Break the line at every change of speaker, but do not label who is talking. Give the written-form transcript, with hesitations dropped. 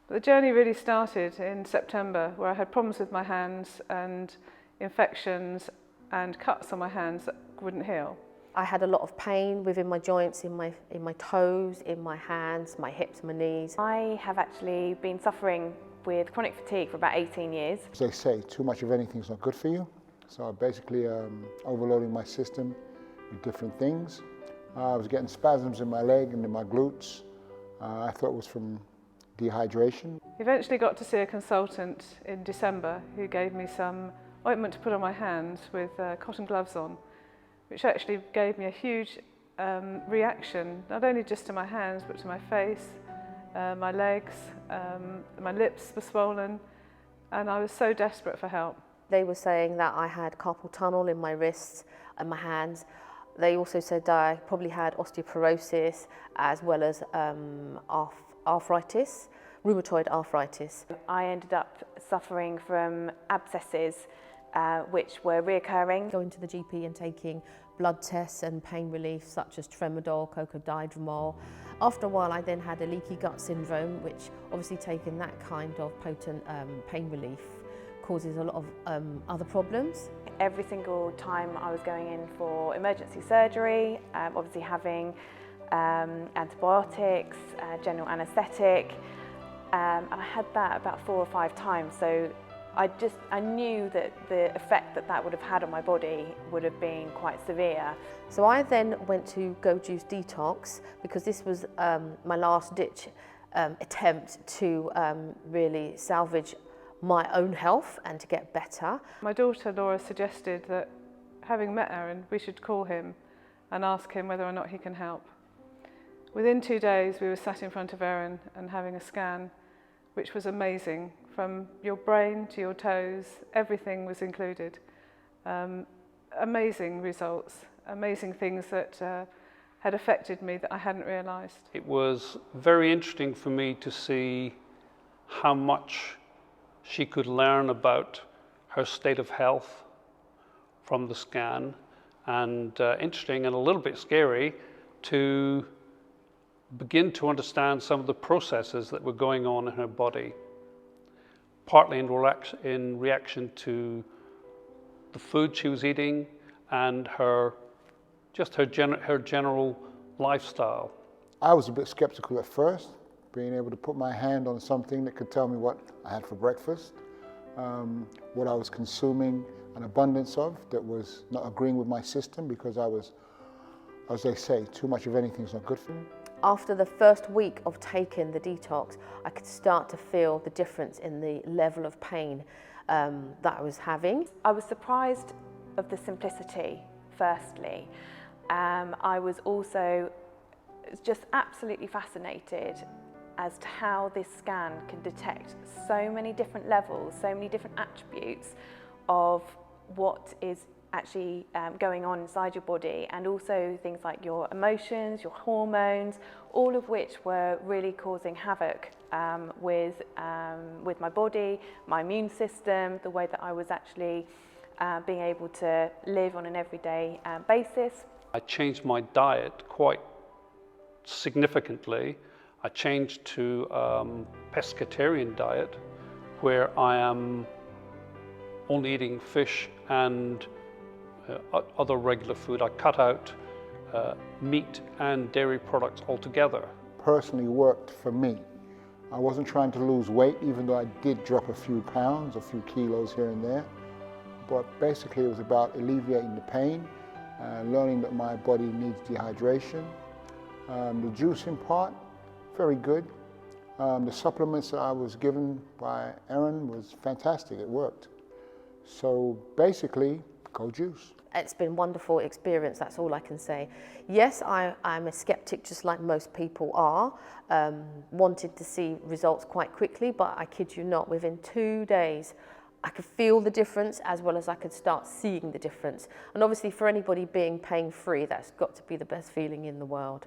But the journey really started in September, where I had problems with my hands and infections and cuts on my hands that wouldn't heal.
I had a lot of pain within my joints, in my toes, in my hands, my hips, my knees.
I have actually been suffering with chronic fatigue for about 18 years.
As they say, too much of anything is not good for you. So I basically overloading my system with different things. I was getting spasms in my leg and in my glutes. I thought it was from dehydration.
Eventually got to see a consultant in December who gave me some ointment to put on my hands with cotton gloves on, which actually gave me a huge reaction, not only just to my hands but to my face, my legs, my lips were swollen, and I was so desperate for help.
They were saying that I had carpal tunnel in my wrists and my hands. They also said that I probably had osteoporosis as well as arthritis, rheumatoid arthritis.
I ended up suffering from abscesses which were reoccurring.
Going to the GP and taking blood tests and pain relief such as Tramadol, cocodidromol. After a while I then had a leaky gut syndrome, which obviously taking that kind of potent pain relief causes a lot of other problems.
Every single time I was going in for emergency surgery, obviously having antibiotics, general anaesthetic, and I had that about 4 or 5 times. So I knew that the effect that would have had on my body would have been quite severe.
So I then went to Go Juice Detox because this was my last ditch attempt to really salvage my own health and to get better.
My daughter Laura suggested that, having met Aaron, we should call him and ask him whether or not he can help. Within 2 days we were sat in front of Aaron and having a scan, which was amazing. From your brain to your toes, everything was included. Amazing results, amazing things that had affected me that I hadn't realised.
It was very interesting for me to see how much she could learn about her state of health from the scan, and interesting and a little bit scary to begin to understand some of the processes that were going on in her body, partly in reaction to the food she was eating and her general lifestyle.
I was a bit skeptical at first, being able to put my hand on something that could tell me what I had for breakfast, what I was consuming an abundance of that was not agreeing with my system, because I was, as they say, too much of anything is not good for me.
After the first week of taking the detox, I could start to feel the difference in the level of pain that I was having.
I was surprised of the simplicity, firstly. I was also just absolutely fascinated as to how this scan can detect so many different levels, so many different attributes of what is actually going on inside your body, and also things like your emotions, your hormones, all of which were really causing havoc with my body, my immune system, the way that I was actually being able to live on an everyday basis.
I changed my diet quite significantly. I changed to pescatarian diet, where I am only eating fish and other regular food. I cut out meat and dairy products altogether.
Personally worked for me. I wasn't trying to lose weight, even though I did drop a few pounds, a few kilos here and there. But basically it was about alleviating the pain, learning that my body needs dehydration. The juicing part, very good. The supplements that I was given by Aaron was fantastic, it worked. So basically, go juice.
It's been a wonderful experience, that's all I can say. Yes, I'm a skeptic, just like most people are. Wanted to see results quite quickly, but I kid you not, within 2 days, I could feel the difference as well as I could start seeing the difference. And obviously for anybody being pain-free, that's got to be the best feeling in the world.